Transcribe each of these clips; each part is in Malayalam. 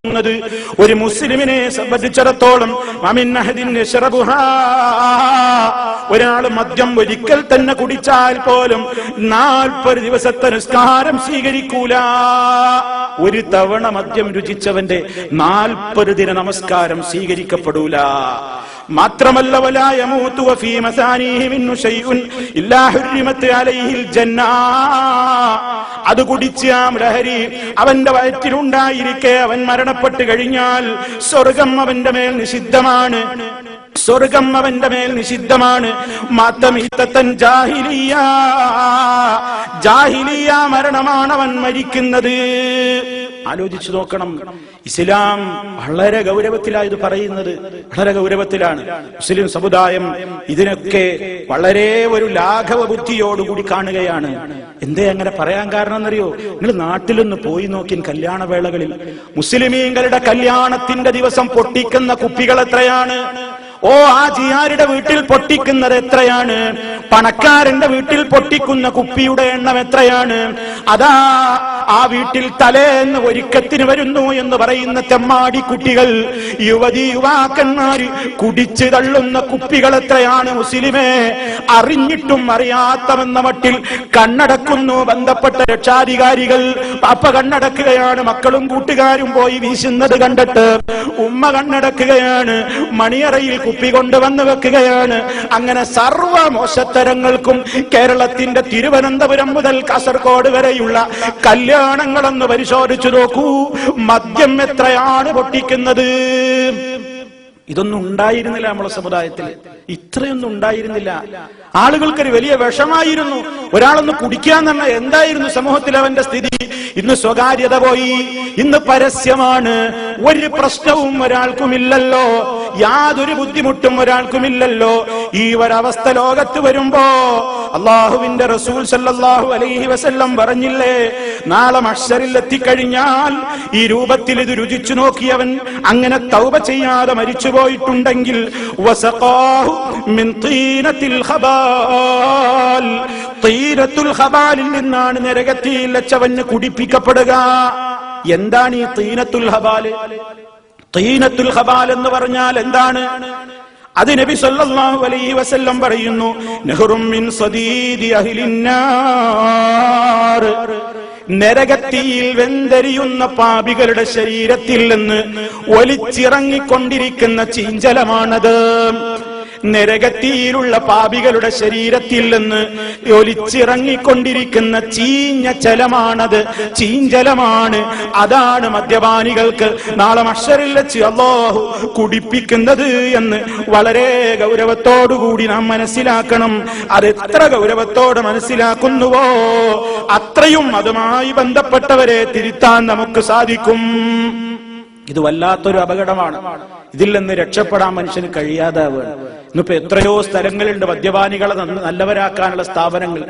കൊടുക്കുന്നത്. ഒരു മുസ്ലിമിനെ സംബന്ധിച്ചിടത്തോളം ഒരാൾ മദ്യം ഒരിക്കൽ തന്നെ കുടിച്ചാൽ പോലും 40 ദിവസത്തെ നിസ്കാരം സ്വീകരിക്കൂല. ഒരു തവണ മദ്യം രുചിച്ചവന്റെ 40 ദിന നമസ്കാരം സ്വീകരിക്കപ്പെടൂല. മാത്രമല്ല വലാ യമൂതു വഫീ മസാനീഹി മിന്നു ശൈഉൻ ഇല്ലാ ഹുർരിമത് അലൈഹിൽ ജന്ന. അത് കുടിച്ച ലഹരി അവന്റെ വയറ്റിലുണ്ടായിരിക്കെ അവൻ മരണപ്പെട്ടു കഴിഞ്ഞാൽ സ്വർഗം അവന്റെ മേൽ നിഷിദ്ധമാണ്. സ്വർഗം അവന്റെ മേൽ നിഷിദ്ധമാണ്. മാതമീതത്തൻ ജാഹിലിയ, ജാഹിലിയ മരണമാണ് അവൻ മരിക്കുന്നത്. ആലോചിച്ചു നോക്കണം. ഇസ്ലാം വളരെ ഗൗരവത്തിലായത് പറയുന്നത്, വളരെ ഗൗരവത്തിലാണ്. മുസ്ലിം സമുദായം ഇതിനൊക്കെ വളരെ ഒരു ലാഘവ ബുദ്ധിയോടുകൂടി കാണുകയാണ്. എന്തേ അങ്ങനെ പറയാൻ കാരണം എന്നറിയോ? നിങ്ങൾ നാട്ടിലൊന്ന് പോയി നോക്കി. കല്യാണവേളകളിൽ മുസ്ലിമീങ്ങളുടെ കല്യാണത്തിന്റെ ദിവസം പൊട്ടിക്കുന്ന കുപ്പികൾ എത്രയാണ്? ഓ, ആ ജിയാരുടെ വീട്ടിൽ പൊട്ടിക്കുന്നത് എത്രയാണ്? പണക്കാരന്റെ വീട്ടിൽ പൊട്ടിക്കുന്ന കുപ്പിയുടെ എണ്ണം എത്രയാണ്? അതാ ആ വീട്ടിൽ തലേന്ന് ഒരുക്കത്തിന് വരുന്നു എന്ന് പറയുന്ന തെമ്മാടി കുട്ടികൾ, യുവതി യുവാക്കന്മാര് കുടിച്ചു തള്ളുന്ന കുപ്പികൾ എത്രയാണ് മുസ്ലിമേ? അറിഞ്ഞിട്ടും അറിയാത്തമെന്ന മട്ടിൽ കണ്ണടക്കുന്നു ബന്ധപ്പെട്ട രക്ഷാധികാരികൾ. പാപ്പ കണ്ണടക്കുകയാണ്, മക്കളും കൂട്ടുകാരും പോയി വീശുന്നത് കണ്ടിട്ട് ഉമ്മ കണ്ണടക്കുകയാണ്, മണിയറയിൽ കുപ്പി കൊണ്ടുവന്ന് വെക്കുകയാണ്. അങ്ങനെ സർവ മോശത്തരങ്ങൾക്കും കേരളത്തിന്റെ തിരുവനന്തപുരം മുതൽ കാസർഗോഡ് വരെയുള്ള കല്യാണങ്ങളൊന്ന് പരിശോധിച്ചു നോക്കൂ. മദ്യം എത്രയാണ് പൊട്ടിക്കുന്നത്? ഇതൊന്നും ഉണ്ടായിരുന്നില്ല നമ്മുടെ സമുദായത്തിൽ. ഇത്രയൊന്നും ഉണ്ടായിരുന്നില്ല. ആളുകൾക്കൊരു വലിയ വിഷമായിരുന്നു. ഒരാളൊന്ന് കുടിക്കാൻ തന്നെ എന്തായിരുന്നു സമൂഹത്തിൽ അവന്റെ സ്ഥിതി? ഇന്ന് സ്വകാര്യത പോയി, ഇന്ന് പരസ്യമാണ്. ഒരു പ്രശ്നവും ഒരാൾക്കുമില്ലല്ലോ, യാതൊരു ബുദ്ധിമുട്ടും ഒരാൾക്കുമില്ലല്ലോ. ഈ ഒരവസ്ഥ ലോകത്ത് വരുമ്പോ അള്ളാഹുവിന്റെ റസൂൽ സല്ലല്ലാഹു അലൈഹി വസല്ലം പറഞ്ഞില്ലേ, നാളെ മഹ്ശറിൽ എത്തിക്കഴിഞ്ഞാൽ ഈ രൂപത്തിൽ ഇത് രുചിച്ചു നോക്കിയവൻ അങ്ങനെ തൗബ ചെയ്യാതെ മരിച്ചുപോയിട്ടുണ്ടെങ്കിൽ വസഖാഹു മിൻ തീനത്തിൽ ഖബാൽ, തീനത്തുൽ ഖബാലിൽ നിന്നാണ് നരകത്തിൽ വെച്ചവന് കുടിപ്പിക്കപ്പെടുക. എന്താണ് ഈ തീനത്തുൽ ഖബാൽ? തീനത്തുൽ ഖബാൽ എന്ന് പറഞ്ഞാൽ എന്താണ്? അത് നബി സല്ലല്ലാഹു അലൈഹി വസല്ലം പറയുന്നു, നഹറും മിൻ സദീദി അഹ്ലിന്നാർ, നരകത്തിയിൽ വെന്തരിയുന്ന പാപികളുടെ ശരീരത്തിൽ നിന്ന് ഒലിച്ചിറങ്ങിക്കൊണ്ടിരിക്കുന്ന ചീഞ്ചലമാണത്. നരകത്തിയിലുള്ള പാപികളുടെ ശരീരത്തിൽ നിന്ന് ഒലിച്ചിറങ്ങിക്കൊണ്ടിരിക്കുന്ന ചീഞ്ഞ ജലമാണത്, ചീഞ്ചലമാണ്. അതാണ് മദ്യപാനികൾക്ക് നാളെ മഹ്ശറിൽ വെച്ച് അല്ലാഹു കുടിപ്പിക്കുന്നത് എന്ന് വളരെ ഗൗരവത്തോടുകൂടി നാം മനസ്സിലാക്കണം. അത് എത്ര ഗൗരവത്തോടെ മനസ്സിലാക്കുന്നുവോ അത്രയും അതുമായി ബന്ധപ്പെട്ടവരെ തിരുത്താൻ നമുക്ക് സാധിക്കും. ഇത് വല്ലാത്തൊരു അപകടമാണ്. ഇതിൽ നിന്ന് രക്ഷപ്പെടാൻ മനുഷ്യന് കഴിയാതാവുകയാണ്. ഇന്നിപ്പോ എത്രയോ സ്ഥലങ്ങളുണ്ട് മദ്യപാനികളെ നല്ലവരാക്കാനുള്ള സ്ഥാപനങ്ങൾ.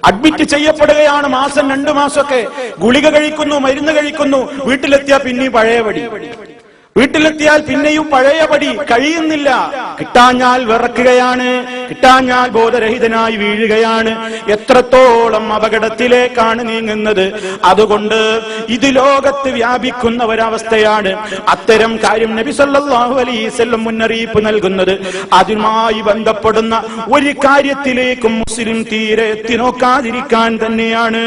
അഡ്മിറ്റ് ചെയ്യപ്പെടുകയാണ്, മാസം 2 മാസമൊക്കെ ഗുളിക കഴിക്കുന്നു, മരുന്ന് കഴിക്കുന്നു. വീട്ടിലെത്തിയാൽ പിന്നെയും പഴയപടി, വീട്ടിലെത്തിയാൽ പിന്നെയും പഴയപടി. കഴിയുന്നില്ല. കിട്ടാഞ്ഞാൽ വിറക്കുകയാണ്, കിട്ടാഞ്ഞാൽ ബോധരഹിതനായി വീഴുകയാണ്. എത്രത്തോളം അപകടത്തിലേക്കാണ് നീങ്ങുന്നത്. അതുകൊണ്ട് ഇത് ലോകത്ത് വ്യാപിക്കുന്ന ഒരവസ്ഥയാണ്. അത്തരം കാര്യം നബി സല്ലല്ലാഹു അലൈഹി വസല്ലം മുന്നറിയിപ്പ് നൽകുന്നത്. അതുമായി ബന്ധപ്പെടുന്ന ഒരു കാര്യത്തിലേക്കും മുസ്ലിം തീരെ എത്തി നോക്കാതിരിക്കാൻ തന്നെയാണ്.